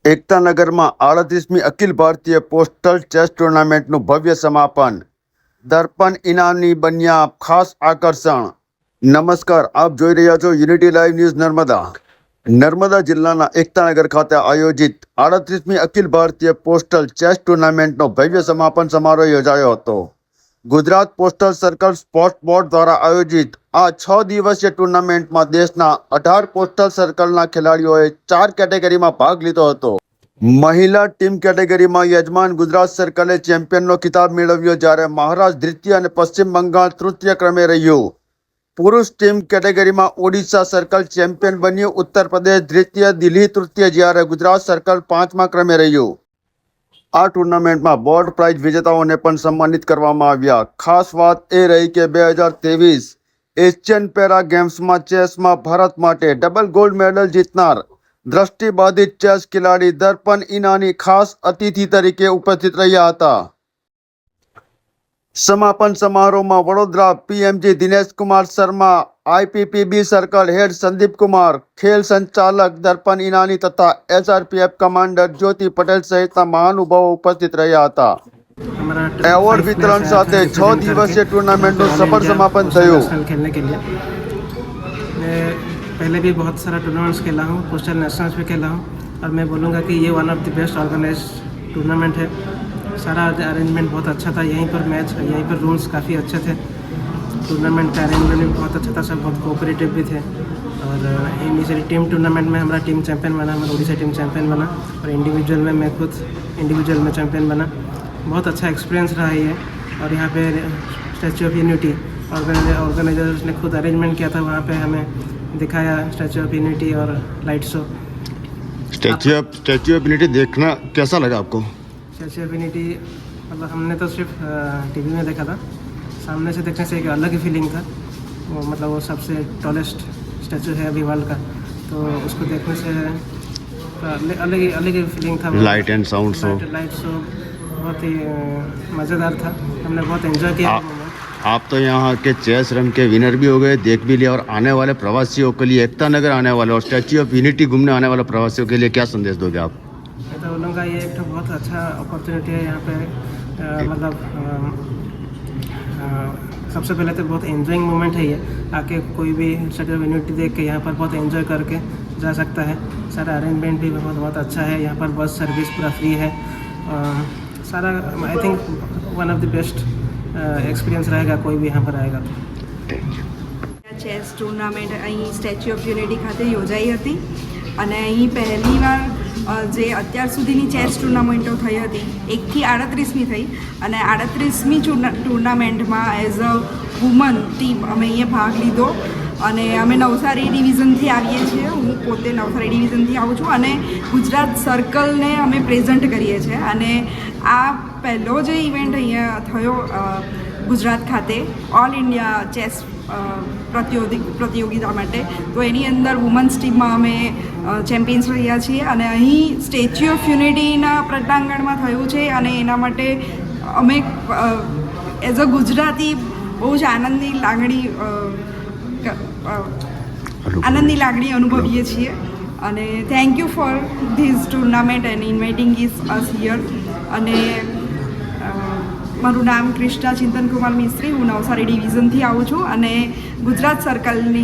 એકતાનગરમાં 38મી Akhil Bharatiya postal chess ટુર્નામેન્ટનું ભવ્ય સમાપન. દર્પણ ઇનામની બન્યા ખાસ આકર્ષણ. નમસ્કાર, આપ જોઈ રહ્યા છો unity live news Narmada. Narmada જિલ્લાના એકતાનગર ખાતે આયોજિત 38મી અખિલ ભારતીય પોસ્ટલ ચેસ ટુર્નામેન્ટનો ભવ્ય સમાપન સમારોહ યોજાયો હતો. Gujarat postal circle sports board દ્વારા આયોજિત આ 6 દિવસીય ટુર્નામેન્ટમાં દેશના 18 પોસ્ટલ સર્કલના ખેલાડીઓએ 4 કેટેગરીમાં ભાગ લીધો હતો. મહિલા ટીમ કેટેગરીમાં યજમાન ગુજરાત સર્કલે ચેમ્પિયનનો ખિતાબ મેળવ્યો, જ્યારે મહારાષ્ટ્ર દ્વિતીય અને પશ્ચિમ બંગાળ તૃતીય ક્રમે રહ્યું. પુરુષ ટીમ કેટેગરીમાં ઓડિશા સર્કલ ચેમ્પિયન બન્યું, ઉત્તર પ્રદેશ દ્વિતીય, દિલ્હી તૃતીય, જ્યારે ગુજરાત સર્કલ 5મા ક્રમે રહ્યું. આ ટુર્નામેન્ટમાં બોર્ડ પ્રાઇઝ વિજેતાઓને પણ સન્માનિત કરવામાં આવ્યા. ખાસ વાત એ રહી કે 2023 એશિયન પેરા ગેમ્સમાં ચેસમાં ભારત માટે ડબલ ગોલ્ડ મેડલ જીતનાર દ્રષ્ટિબાધિત ચેસ ખેલાડી દર્પણ ઇનાની ખાસ અતિથિ તરીકે ઉપસ્થિત રહ્યા હતા. સમાપન સમારોહમાં Vadodara PMG Dinesh Kumar Sharma, IPPB circle head Sandeep Kumar, ખેલ સંચાલક દર્પણ ઇનાની તથા એસઆરપીએફ કમાન્ડર જ્યોતિ પટેલ સહિતના મહાનુભાવો ઉપસ્થિત રહ્યા હતા. એવોર્ડ વિતરણ સાથે 6 દિવસીય टूर्नामेंटનું सफल समापन થયું. खेलने के लिए मैं पहले भी बहुत सारा टूर्नामेंट्स खेला हूँ, पोस्टल नेशनल्स भी खेला हूँ और मैं बोलूँगा कि ये one of the best organize tournament है. सारा अरेंजमेंट बहुत अच्छा था. यहीं पर मैच, यहीं पर रूल्स काफ़ी अच्छे थे. टूर्नामेंट का अरेंजमेंट भी बहुत अच्छा था. सब बहुत कोऑपरेटिव भी थे. और इनिशियली टीम टूर्नामेंट में हमारा टीम चैंपियन बना, हमारा उड़ीसा टीम चैंपियन बना और इंडिविजुअल में मैं खुद इंडिविजुअल में चैंपियन बना. बहुत अच्छा एक्सपीरियंस रहा ये. और यहाँ पे स्टैचू ऑफ यूनिटी ऑर्गेनाइजर्स ने खुद अरेंजमेंट किया था. वहाँ पे हमें दिखाया स्टैचू ऑफ यूनिटी और light show. Statue of unity देखना कैसा लगा आपको? स्टैचू ऑफ यूनिटी मतलब हमने तो सिर्फ टीवी में देखा था. सामने से देखने से एक अलग ही फीलिंग था. वो मतलब वो सबसे टॉलेस्ट स्टैचू है अभी वर्ल्ड का, तो उसको देखने से अलग ही फीलिंग था. Light and sound show, light show बहुत ही मज़ेदार था. हमने बहुत एंजॉय किया. आप तो यहाँ के चेस रन के विनर भी हो गए, देख भी लिया, और आने वाले प्रवासियों के लिए, एकता नगर आने वाले और स्टैचू ऑफ यूनिटी घूमने आने वाले प्रवासियों के लिए क्या संदेश दोगे आप? मैं तो बोलूँगा ये एक तो बहुत अच्छा अपॉर्चुनिटी है यहाँ पे. मतलब सबसे पहले तो बहुत एंजॉइंग मोमेंट है ये. आके कोई भी स्टैचू ऑफ यूनिटी देख के यहाँ पर बहुत एंजॉय करके जा सकता है. सारा अरेंजमेंट भी बहुत अच्छा है. यहाँ पर बस सर्विस पूरा फ्री है. सारा I think one of the best experience रहेगा कोई भी यहाँ पर आएगा तो. ચેસ ટુર્નામેન્ટ અહીં સ્ટેચ્યુ ઓફ યુનિટી ખાતે યોજાઈ હતી અને અહીં પહેલીવાર જે અત્યાર સુધીની ચેસ ટુર્નામેન્ટો થઈ હતી 1થી 38મી થઈ અને 38મી ટુર્નામેન્ટમાં એઝ અ વુમન ટીમ અમે અહીંયા ભાગ લીધો. અને અમે નવસારી ડિવિઝનથી આવીએ છીએ. હું પોતે નવસારી ડિવિઝનથી આવું છું અને ગુજરાત સર્કલને અમે પ્રેઝન્ટ કરીએ છીએ. અને આ પહેલો જે ઇવેન્ટ અહીંયા થયો ગુજરાત ખાતે ઓલ ઇન્ડિયા ચેસ પ્રતિયોગિતા માટે, તો એની અંદર વુમન્સ ટીમમાં અમે ચેમ્પિયન્સ રહ્યા છીએ. અને અહીં સ્ટેચ્યુ ઓફ યુનિટીના પ્રટાંગણમાં થયું છે અને એના માટે અમે એઝ અ ગુજરાતી બહુ જ આનંદની લાગણી અનુભવીએ છીએ. અને thank you for this tournament and inviting us here. અને મારું નામ ક્રિષ્ના ચિંતનકુમાર મિસ્ત્રી, હું નવસારી ડિવિઝનથી આવું છું અને ગુજરાત સર્કલની